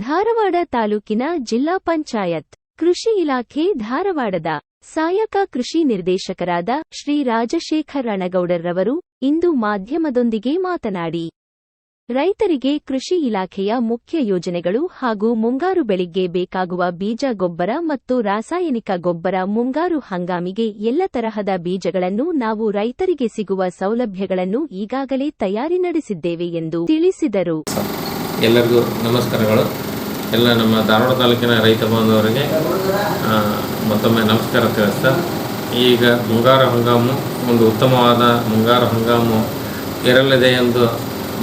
ಧಾರವಾಡ ತಾಲೂಕಿನ ಜಿಲ್ಲಾ ಪಂಚಾಯತ್ ಕೃಷಿ ಇಲಾಖೆ ಧಾರವಾಡದ ಸಹಾಯಕ ಕೃಷಿ ನಿರ್ದೇಶಕರಾದ ಶ್ರೀ ರಾಜಶೇಖರ್ ಅಣಗೌಡರ್ರವರು ಇಂದು ಮಾಧ್ಯಮದೊಂದಿಗೆ ಮಾತನಾಡಿ, ರೈತರಿಗೆ ಕೃಷಿ ಇಲಾಖೆಯ ಮುಖ್ಯ ಯೋಜನೆಗಳು ಹಾಗೂ ಮುಂಗಾರು ಬೆಳೆಗೆ ಬೇಕಾಗುವ ಬೀಜ ಗೊಬ್ಬರ ಮತ್ತು ರಾಸಾಯನಿಕ ಗೊಬ್ಬರ, ಮುಂಗಾರು ಹಂಗಾಮಿಗೆ ಎಲ್ಲ ತರಹದ ಬೀಜಗಳನ್ನು ನಾವು ರೈತರಿಗೆ ಸಿಗುವ ಸೌಲಭ್ಯಗಳನ್ನು ಈಗಾಗಲೇ ತಯಾರಿ ನಡೆಸಿದ್ದೇವೆ ಎಂದು ತಿಳಿಸಿದರು. ಎಲ್ಲರಿಗೂ ನಮಸ್ಕಾರಗಳು. ಎಲ್ಲ ನಮ್ಮ ಧಾರವಾಡ ತಾಲೂಕಿನ ರೈತ ಬಾಂಧವರಿಗೆ ಮತ್ತೊಮ್ಮೆ ನಮಸ್ಕಾರ ತಿಳಿಸ್ತಾ, ಈಗ ಮುಂಗಾರು ಹಂಗಾಮು ಒಂದು ಉತ್ತಮವಾದ ಮುಂಗಾರು ಹಂಗಾಮು ಇರಲಿದೆ ಎಂದು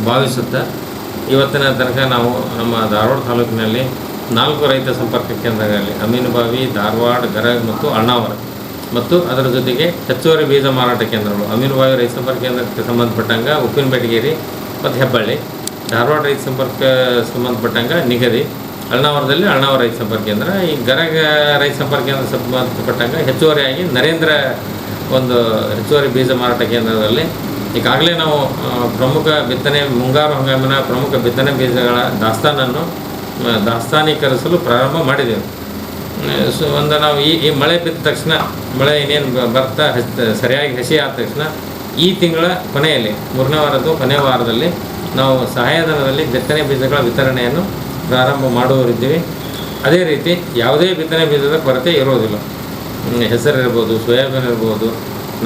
ಭಾವಿಸುತ್ತಾ ಇವತ್ತಿನ ತನಕ ನಾವು ನಮ್ಮ ಧಾರವಾಡ ತಾಲೂಕಿನಲ್ಲಿ 4 ರೈತ ಸಂಪರ್ಕ ಕೇಂದ್ರಗಳಲ್ಲಿ ಅಮೀನುಬಾವಿ, ಧಾರವಾಡ, ಗರಗ ಮತ್ತು ಅಣ್ಣಾವರ ಮತ್ತು ಅದರ ಜೊತೆಗೆ ಹೆಚ್ಚುವರಿ ಬೀಜ ಮಾರಾಟ ಕೇಂದ್ರಗಳು ಅಮೀನುಬಾವಿ ರೈತ ಸಂಪರ್ಕ ಕೇಂದ್ರಕ್ಕೆ ಸಂಬಂಧಪಟ್ಟಂಗೆ ಉಪ್ಪಿನಬೇಟಗೇರಿ ಮತ್ತು ಹೆಬ್ಬಳ್ಳಿ, ಧಾರವಾಡ ರೈತ ಸಂಪರ್ಕ ಸಂಬಂಧಪಟ್ಟಂಗೆ ನಿಗದಿ, ಅಳ್ನಾವರದಲ್ಲಿ ಅಳ್ನಾವರ ರೈತ ಸಂಪರ್ಕ ಕೇಂದ್ರ, ಈ ಗರಗ ರೈತ ಸಂಪರ್ಕ ಕೇಂದ್ರ ಸಂಬಂಧಪಟ್ಟಂಗೆ ಹೆಚ್ಚುವರಿಯಾಗಿ ನರೇಂದ್ರ ಒಂದು ಹೆಚ್ಚುವರಿ ಬೀಜ ಮಾರಾಟ ಕೇಂದ್ರದಲ್ಲಿ ಈಗಾಗಲೇ ನಾವು ಪ್ರಮುಖ ಬಿತ್ತನೆ ಮುಂಗಾರು ಹಂಗಾಮಿನ ಪ್ರಮುಖ ಬಿತ್ತನೆ ಬೀಜಗಳ ದಾಸ್ತಾನೀಕರಿಸಲು ಪ್ರಾರಂಭ ಮಾಡಿದ್ದೇವೆ. ಒಂದು ನಾವು ಈ ಮಳೆ ಬಿದ್ದ ತಕ್ಷಣ, ಮಳೆ ಇನ್ನೇನು ಬರ್ತಾ ಸರಿಯಾಗಿ ಹಸಿ ಆದ ತಕ್ಷಣ ಈ ತಿಂಗಳ ಕೊನೆಯಲ್ಲಿ 3ನೇ ವಾರದ ಕೊನೆಯ ವಾರದಲ್ಲಿ ನಾವು ಸಹಾಯಧನದಲ್ಲಿ ಬಿತ್ತನೆ ಬೀಜಗಳ ವಿತರಣೆಯನ್ನು ಪ್ರಾರಂಭ ಮಾಡುವರಿದ್ದೀವಿ. ಅದೇ ರೀತಿ ಯಾವುದೇ ಬಿತ್ತನೆ ಬೀಜದ ಕೊರತೆ ಇರೋದಿಲ್ಲ. ಹೆಸರು ಇರ್ಬೋದು, ಸೋಯಾಬೀನ್ ಇರ್ಬೋದು,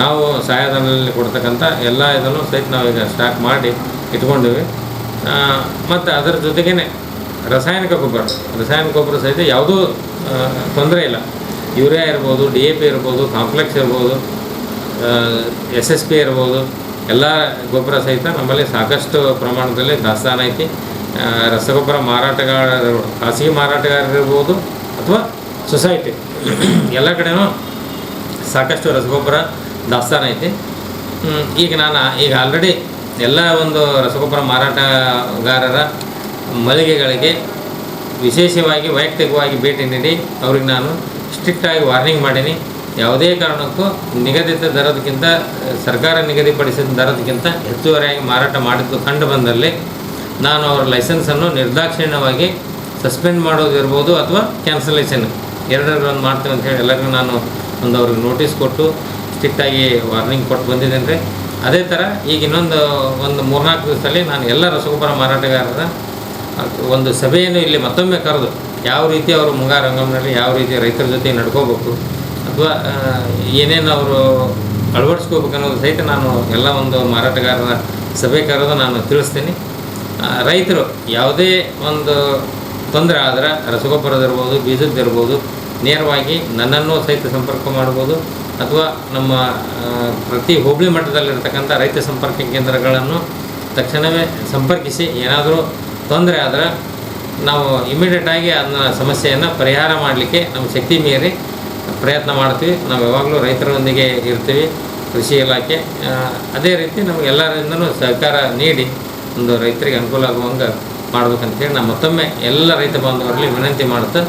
ನಾವು ಸಹಾಯಧನದಲ್ಲಿ ಕೊಡ್ತಕ್ಕಂಥ ಎಲ್ಲ ಇದನ್ನು ಸಹಿತ ನಾವೀಗ ಸ್ಟಾಕ್ ಮಾಡಿ ಇಟ್ಕೊಂಡಿವಿ. ಮತ್ತು ಅದರ ಜೊತೆಗೇ ರಾಸಾಯನಿಕ ಗೊಬ್ಬರ ಸಹಿತ ಯಾವುದೂ ತೊಂದರೆ ಇಲ್ಲ. ಯೂರಿಯಾ ಇರ್ಬೋದು, DAP ಇರ್ಬೋದು, ಕಾಂಪ್ಲೆಕ್ಸ್ ಇರ್ಬೋದು, SSP ಇರ್ಬೋದು, ಎಲ್ಲ ಗೊಬ್ಬರ ಸಹಿತ ನಮ್ಮಲ್ಲಿ ಸಾಕಷ್ಟು ಪ್ರಮಾಣದಲ್ಲಿ ದಾಸ್ತಾನು ಐತಿ. ರಸಗೊಬ್ಬರ ಮಾರಾಟಗಾರರು, ಖಾಸಗಿ ಮಾರಾಟಗಾರರಿರ್ಬೋದು ಅಥವಾ ಸೊಸೈಟಿ, ಎಲ್ಲ ಕಡೆಯೂ ಸಾಕಷ್ಟು ರಸಗೊಬ್ಬರ ದಾಸ್ತಾನು ಐತಿ. ಈಗ ಆಲ್ರೆಡಿ ಎಲ್ಲ ಒಂದು ರಸಗೊಬ್ಬರ ಮಾರಾಟಗಾರರ ಮಳಿಗೆಗಳಿಗೆ ವಿಶೇಷವಾಗಿ ವೈಯಕ್ತಿಕವಾಗಿ ಭೇಟಿ ನೀಡಿ ಅವ್ರಿಗೆ ನಾನು ಸ್ಟ್ರಿಕ್ಟಾಗಿ ವಾರ್ನಿಂಗ್ ಮಾಡೀನಿ. ಯಾವುದೇ ಕಾರಣಕ್ಕೂ ನಿಗದಿತ ದರದಕ್ಕಿಂತ, ಸರ್ಕಾರ ನಿಗದಿಪಡಿಸಿದ ದರದಕ್ಕಿಂತ ಹೆಚ್ಚುವರಿಯಾಗಿ ಮಾರಾಟ ಮಾಡಿದ್ದು ಕಂಡು ಬಂದಲ್ಲಿ ನಾನು ಅವರ ಲೈಸೆನ್ಸನ್ನು ನಿರ್ದಾಕ್ಷಿಣ್ಯವಾಗಿ ಸಸ್ಪೆಂಡ್ ಮಾಡೋದಿರ್ಬೋದು ಅಥವಾ ಕ್ಯಾನ್ಸಲೇಷನ್ ಎರಡರಲ್ಲಿ ಒಂದು ಮಾಡ್ತೀವಿ ಅಂತ ಹೇಳಿ ಎಲ್ಲರಿಗೂ ನಾನು ಅವ್ರಿಗೆ ನೋಟಿಸ್ ಕೊಟ್ಟು ಸ್ಟ್ರಿಕ್ಟಾಗಿ ವಾರ್ನಿಂಗ್ ಕೊಟ್ಟು ಬಂದಿದ್ದೇನೆ ರೀ. ಅದೇ ಥರ ಈಗ ಇನ್ನೊಂದು 3-4 ದಿವಸದಲ್ಲಿ ನಾನು ಎಲ್ಲ ರಸಗೊಬ್ಬರ ಮಾರಾಟಗಾರರ ಒಂದು ಸಭೆಯನ್ನು ಇಲ್ಲಿ ಮತ್ತೊಮ್ಮೆ ಕರೆದು ಯಾವ ರೀತಿ ಅವರು ಮುಂಗಾರು ಹಂಗಾಮಿನಲ್ಲಿ ಯಾವ ರೀತಿ ರೈತರ ಜೊತೆ ನಡ್ಕೋಬೇಕು ಅಥವಾ ಏನೇನು ಅವರು ಅಳವಡಿಸ್ಕೋಬೇಕು ಅನ್ನೋದು ಸಹಿತ ನಾನು ಎಲ್ಲ ಒಂದು ಮಾರಾಟಗಾರರ ಸಭೆ ಕರೆದು ನಾನು ತಿಳಿಸ್ತೀನಿ. ರೈತರು ಯಾವುದೇ ಒಂದು ತೊಂದರೆ ಆದರೆ ರಸಗೊಬ್ಬರದಿರ್ಬೋದು, ಬೀಜದ್ದಿರ್ಬೋದು, ನೇರವಾಗಿ ನನ್ನನ್ನು ಸಹಿತ ಸಂಪರ್ಕ ಮಾಡ್ಬೋದು ಅಥವಾ ನಮ್ಮ ಪ್ರತಿ ಹೋಬಳಿ ಮಟ್ಟದಲ್ಲಿರ್ತಕ್ಕಂಥ ರೈತ ಸಂಪರ್ಕ ಕೇಂದ್ರಗಳನ್ನು ತಕ್ಷಣವೇ ಸಂಪರ್ಕಿಸಿ ಏನಾದರೂ ತೊಂದರೆ ಆದರೆ ನಾವು ಇಮಿಡಿಯೇಟಾಗಿ ಅದನ್ನ ಸಮಸ್ಯೆಯನ್ನು ಪರಿಹಾರ ಮಾಡಲಿಕ್ಕೆ ನಮ್ಮ ಶಕ್ತಿ ಮೀರಿ ಪ್ರಯತ್ನ ಮಾಡ್ತೀವಿ. ನಾವು ಯಾವಾಗಲೂ ರೈತರೊಂದಿಗೆ ಇರ್ತೀವಿ. ಕೃಷಿ ಇಲಾಖೆ ಅದೇ ರೀತಿ ನಮಗೆಲ್ಲರಿಂದನೂ ಸಹಕಾರ ನೀಡಿ ಒಂದು ರೈತರಿಗೆ ಅನುಕೂಲ ಆಗುವಂಗೆ ಮಾಡ್ಬೇಕಂತೇಳಿ ನಾನು ಮತ್ತೊಮ್ಮೆ ಎಲ್ಲ ರೈತ ಬಾಂಧವರಲ್ಲಿ ವಿನಂತಿ ಮಾಡ್ತಾ,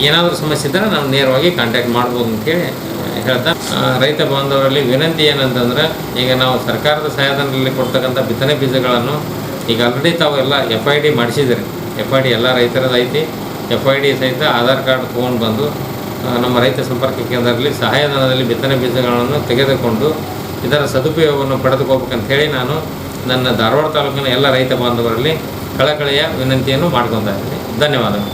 ಏನಾದರೂ ಸಮಸ್ಯೆ ಇದ್ದರೆ ನಾವು ನೇರವಾಗಿ ಕಾಂಟ್ಯಾಕ್ಟ್ ಮಾಡ್ಬೋದು ಅಂತೇಳಿ ಹೇಳ್ತಾ, ರೈತ ಬಾಂಧವರಲ್ಲಿ ವಿನಂತಿ ಏನಂತಂದ್ರೆ, ಈಗ ನಾವು ಸರ್ಕಾರದ ಸಹಾಯಧನದಲ್ಲಿ ಕೊಡ್ತಕ್ಕಂಥ ಬಿತ್ತನೆ ಬೀಜಗಳನ್ನು ಈಗ ಆಲ್ರೆಡಿ ತಾವು ಎಲ್ಲ FID ಮಾಡಿಸಿದ್ದೀರಿ. FID ಎಲ್ಲ ರೈತರದ್ದು ಐತಿ. FID ಸಹಿತ ಆಧಾರ್ ಕಾರ್ಡ್ ತೊಗೊಂಡು ಬಂದು ನಮ್ಮ ರೈತ ಸಂಪರ್ಕ ಕೇಂದ್ರದಲ್ಲಿ ಸಹಾಯಧನದಲ್ಲಿ ಬಿತ್ತನೆ ಬೀಜಗಳನ್ನು ತೆಗೆದುಕೊಂಡು ಇದರ ಸದುಪಯೋಗವನ್ನು ಪಡೆದುಕೋಬೇಕಂತ ಹೇಳಿ ನಾನು ನನ್ನ ಧಾರವಾಡ ತಾಲೂಕಿನ ಎಲ್ಲ ರೈತ ಬಾಂಧವರಲ್ಲಿ ಕಳಕಳಿಯ ವಿನಂತಿಯನ್ನು ಮಾಡ್ಕೊತಾ ಇದ್ದೀನಿ. ಧನ್ಯವಾದಗಳು.